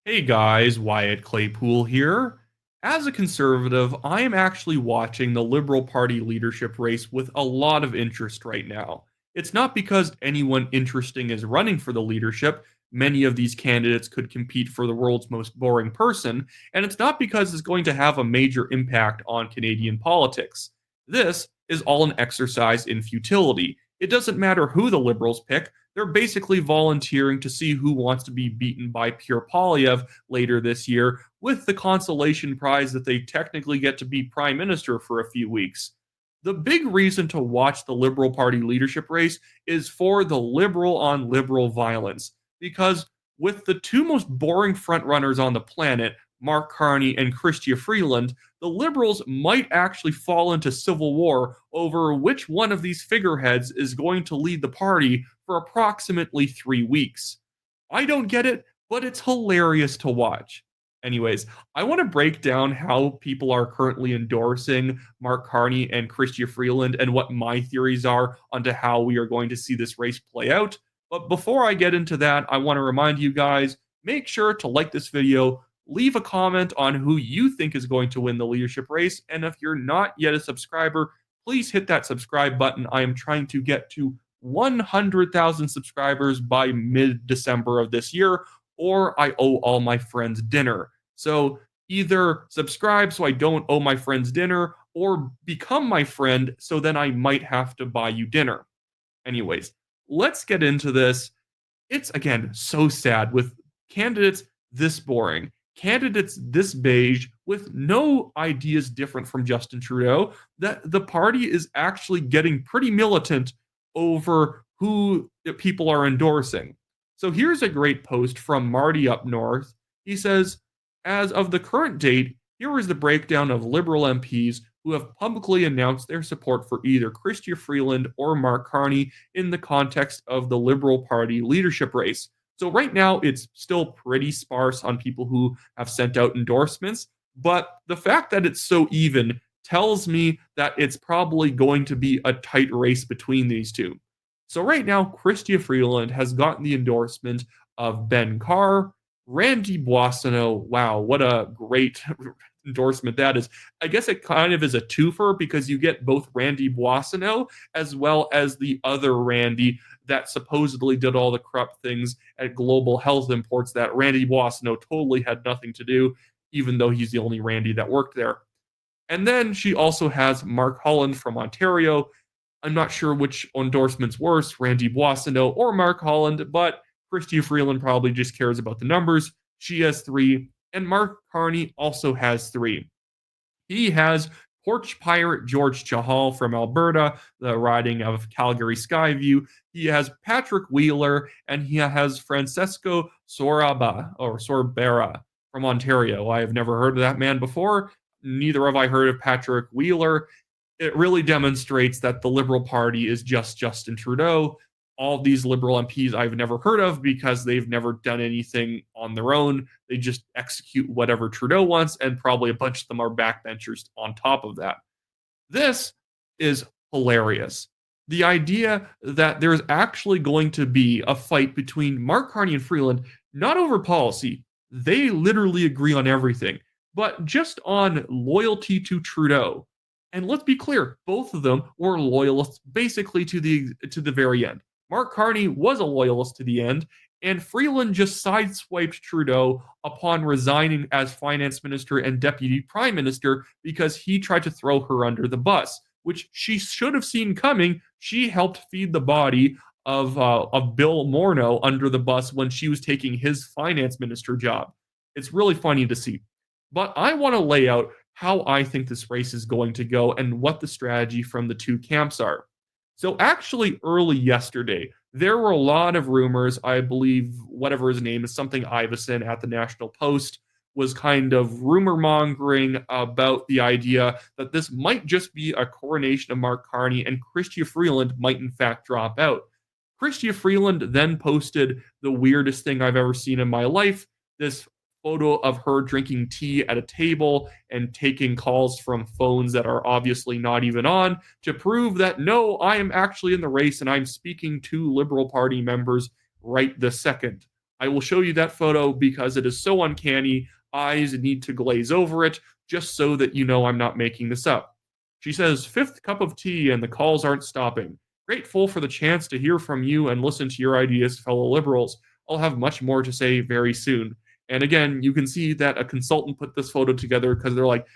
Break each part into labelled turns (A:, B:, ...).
A: Hey guys, Wyatt Claypool here. As a conservative, I am actually watching the Liberal Party leadership race with a lot of interest right now. It's not because anyone interesting is running for the leadership. Many of these candidates could compete for the world's most boring person, and it's not because it's going to have a major impact on Canadian politics. This is all an exercise in futility. It doesn't matter who the Liberals pick, they're basically volunteering to see who wants to be beaten by Pierre Poilievre later this year, with the consolation prize that they technically get to be prime minister for a few weeks. The big reason to watch the Liberal Party leadership race is for the liberal on liberal violence, because with the two most boring frontrunners on the planet, Mark Carney and Chrystia Freeland, the Liberals might actually fall into civil war over which one of these figureheads is going to lead the party for approximately 3 weeks. I don't get it, but it's hilarious to watch. Anyways, I want to break down how people are currently endorsing Mark Carney and Chrystia Freeland and what my theories are onto how we are going to see this race play out. But before I get into that, I want to remind you guys, make sure to like this video, leave a comment on who you think is going to win the leadership race, and if you're not yet a subscriber, please hit that subscribe button. I am trying to get to 100,000 subscribers by mid-December of this year, or I owe all my friends dinner. So either subscribe so I don't owe my friends dinner, or become my friend so then I might have to buy you dinner. Anyways, let's get into this. It's, again, so sad with candidates this boring, candidates this beige, with no ideas different from Justin Trudeau, that the party is actually getting pretty militant over who people are endorsing. So here's a great post from Marty up north. He says, as of the current date, here is the breakdown of Liberal MPs who have publicly announced their support for either Chrystia Freeland or Mark Carney in the context of the Liberal Party leadership race. So right now, it's still pretty sparse on people who have sent out endorsements, but the fact that it's so even tells me that it's probably going to be a tight race between these two. So right now, Chrystia Freeland has gotten the endorsement of Ben Carr, Randy Boissonneau. Wow, what a great endorsement that is. I guess it kind of is a twofer because you get both Randy Boissonneau as well as the other Randy that supposedly did all the corrupt things at Global Health Imports that Randy Boissonneau totally had nothing to do, even though he's the only Randy that worked there. And then she also has Mark Holland from Ontario. I'm not sure which endorsement's worse, Randy Boissonneau or Mark Holland, but Chrystia Freeland probably just cares about the numbers. She has 3, and Mark Carney also has 3. He has Porch Pirate George Chahal from Alberta, the riding of Calgary Skyview. He has Patrick Wheeler, and he has Francesco Sorbera from Ontario. I have never heard of that man before. Neither have I heard of Patrick Wheeler. It really demonstrates that the Liberal Party is just Justin Trudeau. All these Liberal MPs I've never heard of because they've never done anything on their own. They just execute whatever Trudeau wants, and probably a bunch of them are backbenchers on top of that. This is hilarious. The idea that there's actually going to be a fight between Mark Carney and Freeland, not over policy, they literally agree on everything, but just on loyalty to Trudeau. And let's be clear, both of them were loyalists basically to the very end. Mark Carney was a loyalist to the end, and Freeland just sideswiped Trudeau upon resigning as finance minister and deputy prime minister because he tried to throw her under the bus, which she should have seen coming. She helped feed the body of Bill Morneau under the bus when she was taking his finance minister job. It's really funny to see. But I want to lay out how I think this race is going to go and what the strategy from the two camps are. So actually, early yesterday, there were a lot of rumors. I believe whatever his name is, something Iveson at the National Post, was kind of rumor mongering about the idea that this might just be a coronation of Mark Carney and Chrystia Freeland might in fact drop out. Chrystia Freeland then posted the weirdest thing I've ever seen in my life, this photo of her drinking tea at a table and taking calls from phones that are obviously not even on to prove that no, I am actually in the race and I'm speaking to Liberal Party members right this second. I will show you that photo because it is so uncanny. Eyes need to glaze over it just so that you know I'm not making this up. She says, "Fifth cup of tea and the calls aren't stopping. Grateful for the chance to hear from you and listen to your ideas, fellow liberals. I'll have much more to say very soon." And again, you can see that a consultant put this photo together because they're like,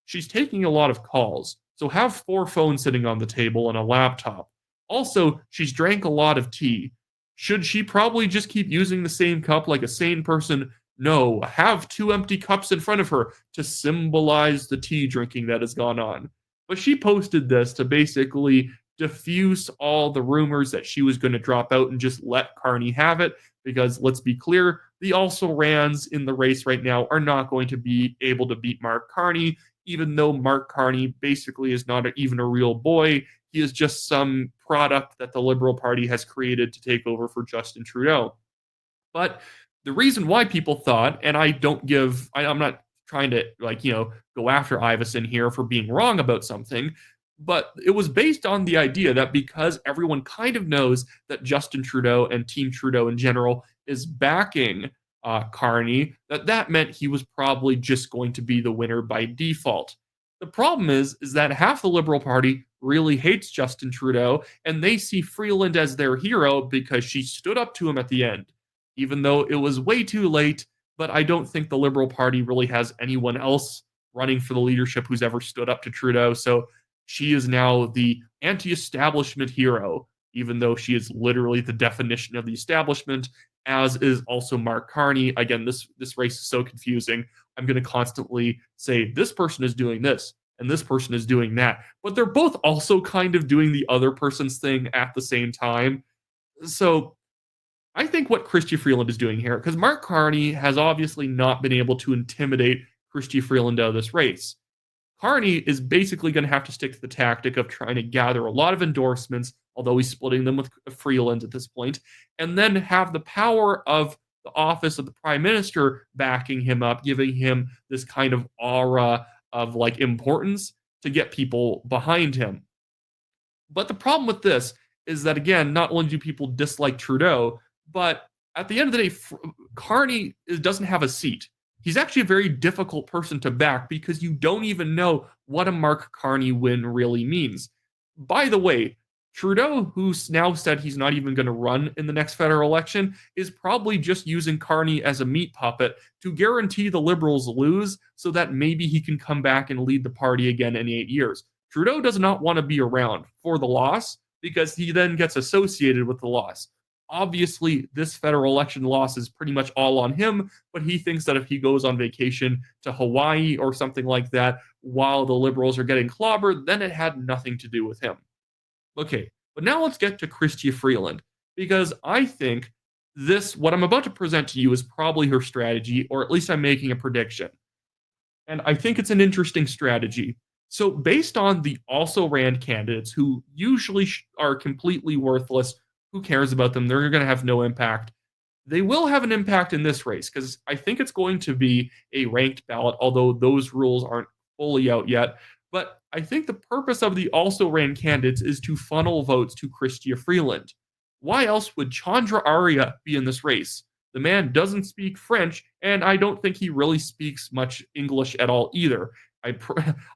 A: she's taking a lot of calls. So have 4 phones sitting on the table and a laptop. Also, she's drank a lot of tea. Should she probably just keep using the same cup like a sane person? No, have 2 empty cups in front of her to symbolize the tea drinking that has gone on. But she posted this to basically diffuse all the rumors that she was going to drop out and just let Carney have it. Because let's be clear, the also rans in the race right now are not going to be able to beat Mark Carney, even though Mark Carney basically is not even a real boy. He is just some product that the Liberal Party has created to take over for Justin Trudeau. But the reason why people thought, and I'm not trying to go after Iveson here for being wrong about something, but it was based on the idea that because everyone kind of knows that Justin Trudeau and Team Trudeau in general is backing Carney, that meant he was probably just going to be the winner by default. The problem is that half the Liberal Party really hates Justin Trudeau, and they see Freeland as their hero because she stood up to him at the end, even though it was way too late. But I don't think the Liberal Party really has anyone else running for the leadership who's ever stood up to Trudeau. So she is now the anti-establishment hero, even though she is literally the definition of the establishment, as is also Mark Carney. Again, this race is so confusing. I'm going to constantly say this person is doing this and this person is doing that, but they're both also kind of doing the other person's thing at the same time. So I think what Chrystia Freeland is doing here, because Mark Carney has obviously not been able to intimidate Chrystia Freeland out of this race. Carney is basically going to have to stick to the tactic of trying to gather a lot of endorsements, although he's splitting them with Freeland at this point, and then have the power of the office of the prime minister backing him up, giving him this kind of aura of importance to get people behind him. But the problem with this is that, again, not only do people dislike Trudeau, but at the end of the day, Carney doesn't have a seat. He's actually a very difficult person to back because you don't even know what a Mark Carney win really means. By the way, Trudeau, who's now said he's not even going to run in the next federal election, is probably just using Carney as a meat puppet to guarantee the Liberals lose so that maybe he can come back and lead the party again in 8 years. Trudeau does not want to be around for the loss because he then gets associated with the loss. Obviously, this federal election loss is pretty much all on him, but he thinks that if he goes on vacation to Hawaii or something like that while the Liberals are getting clobbered, then it had nothing to do with him. Okay, but now let's get to Chrystia Freeland, because I think what I'm about to present to you is probably her strategy, or at least I'm making a prediction. And I think it's an interesting strategy. So based on the also ran candidates who usually are completely worthless, who cares about them? They're going to have no impact. They will have an impact in this race because I think it's going to be a ranked ballot, although those rules aren't fully out yet. But I think the purpose of the also ran candidates is to funnel votes to Chrystia Freeland. Why else would Chandra Arya be in this race? The man doesn't speak French, and I don't think he really speaks much English at all either.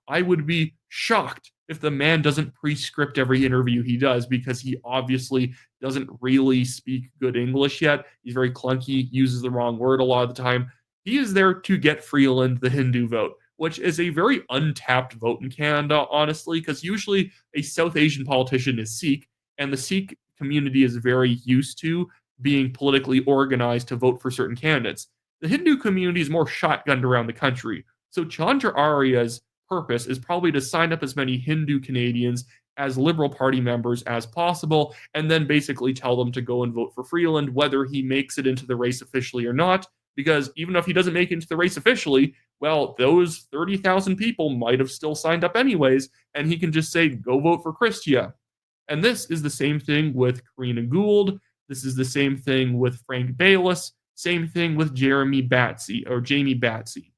A: I would be shocked if the man doesn't pre-script every interview he does, because he obviously doesn't really speak good English yet. He's very clunky, uses the wrong word a lot of the time. He is there to get Freeland the Hindu vote, which is a very untapped vote in Canada, honestly, because usually a South Asian politician is Sikh, and the Sikh community is very used to being politically organized to vote for certain candidates. The Hindu community is more shotgunned around the country. So Chandra Arya's purpose is probably to sign up as many Hindu Canadians as Liberal Party members as possible, and then basically tell them to go and vote for Freeland, whether he makes it into the race officially or not. Because even if he doesn't make it into the race officially, well, those 30,000 people might have still signed up anyways, and he can just say, go vote for Chrystia. And this is the same thing with Karina Gould. This is the same thing with Frank Baylis. Same thing with Jamie Batsey.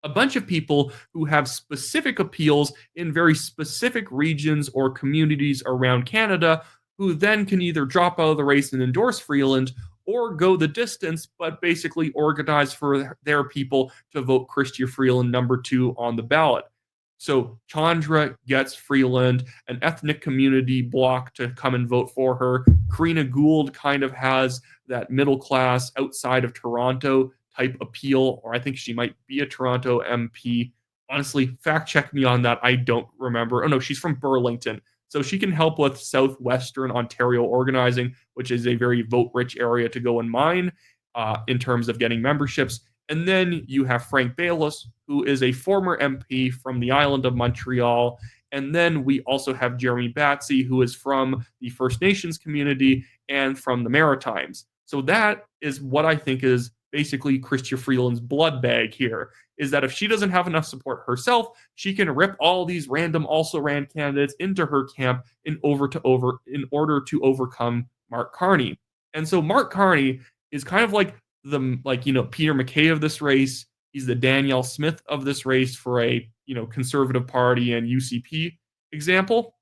A: A bunch of people who have specific appeals in very specific regions or communities around Canada, who then can either drop out of the race and endorse Freeland, or go the distance, but basically organize for their people to vote Chrystia Freeland #2 on the ballot. So Chandra gets Freeland, an ethnic community bloc to come and vote for her. Karina Gould kind of has that middle class outside of Toronto type appeal, or I think she might be a Toronto MP. Honestly, fact check me on that. I don't remember. Oh no, she's from Burlington. So she can help with southwestern Ontario organizing, which is a very vote rich area to go and mine in terms of getting memberships. And then you have Frank Baylis, who is a former MP from the island of Montreal. And then we also have Jeremy Batsey, who is from the First Nations community and from the Maritimes. So that is what I think is basically Chrystia Freeland's blood bag here, is that if she doesn't have enough support herself, she can rip all these random also-ran candidates into her camp in order to overcome Mark Carney. And so Mark Carney is kind of like Peter MacKay of this race. He's the Danielle Smith of this race for a Conservative Party and UCP example.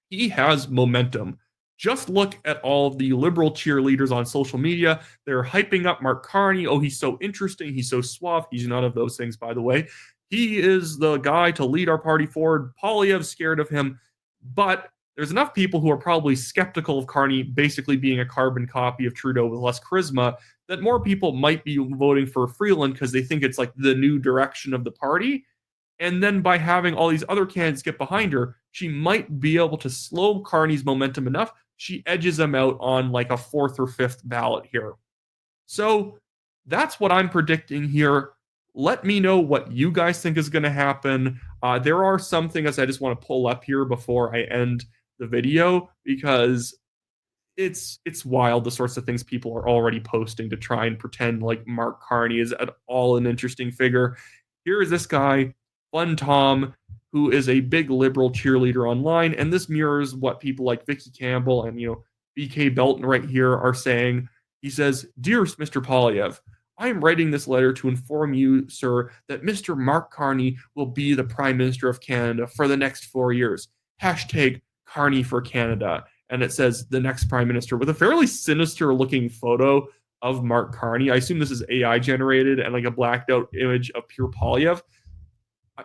A: He has momentum. Just look at all of the Liberal cheerleaders on social media. They're hyping up Mark Carney. Oh, he's so interesting. He's so suave. He's none of those things, by the way. He is the guy to lead our party forward. Poilievre's scared of him. But there's enough people who are probably skeptical of Carney basically being a carbon copy of Trudeau with less charisma that more people might be voting for Freeland because they think it's like the new direction of the party. And then by having all these other candidates get behind her, she might be able to slow Carney's momentum enough. She edges him out on like a 4th or 5th ballot here. So that's what I'm predicting here. Let me know what you guys think is going to happen. There are some things I just want to pull up here before I end the video because it's wild, the sorts of things people are already posting to try and pretend like Mark Carney is at all an interesting figure. Here is this guy, Fun Tom, who is a big Liberal cheerleader online, and this mirrors what people like Vicky Campbell and BK Belton right here are saying. He says, "Dearest Mr. Poilievre, I am writing this letter to inform you, sir, that Mr. Mark Carney will be the Prime Minister of Canada for the next 4 years. Hashtag Carney for Canada." And it says the next Prime Minister with a fairly sinister looking photo of Mark Carney. I assume this is AI generated and like a blacked out image of pure Poilievre.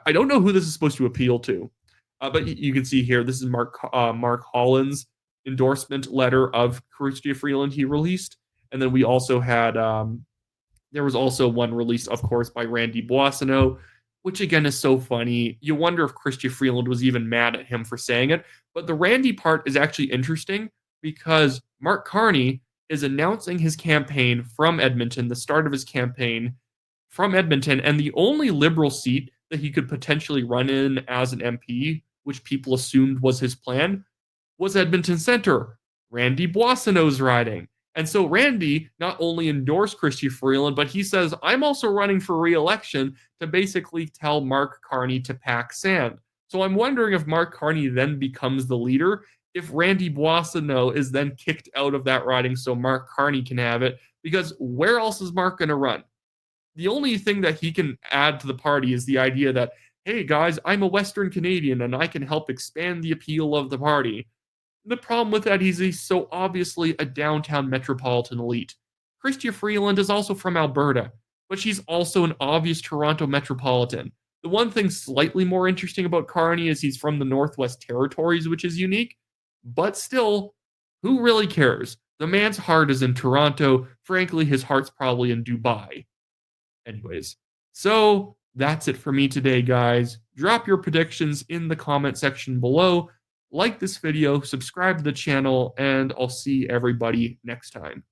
A: I don't know who this is supposed to appeal to, but you can see here, this is Mark Holland's endorsement letter of Chrystia Freeland he released. And then we also had, there was also one released, of course, by Randy Boissonneau, which again is so funny. You wonder if Chrystia Freeland was even mad at him for saying it. But the Randy part is actually interesting because Mark Carney is announcing his campaign from Edmonton, the start of his campaign from Edmonton, and the only Liberal seat that he could potentially run in as an MP, which people assumed was his plan, was Edmonton Centre, Randy Boissonneau's riding. And so Randy not only endorsed Chrystia Freeland, but he says, I'm also running for re-election to basically tell Mark Carney to pack sand. So I'm wondering if Mark Carney then becomes the leader, if Randy Boissonneau is then kicked out of that riding so Mark Carney can have it, because where else is Mark going to run? The only thing that he can add to the party is the idea that, hey guys, I'm a Western Canadian and I can help expand the appeal of the party. The problem with that is he's so obviously a downtown metropolitan elite. Chrystia Freeland is also from Alberta, but she's also an obvious Toronto metropolitan. The one thing slightly more interesting about Carney is he's from the Northwest Territories, which is unique, but still, who really cares? The man's heart is in Toronto. Frankly, his heart's probably in Dubai. Anyways, so that's it for me today, guys. Drop your predictions in the comment section below. Like this video, subscribe to the channel, and I'll see everybody next time.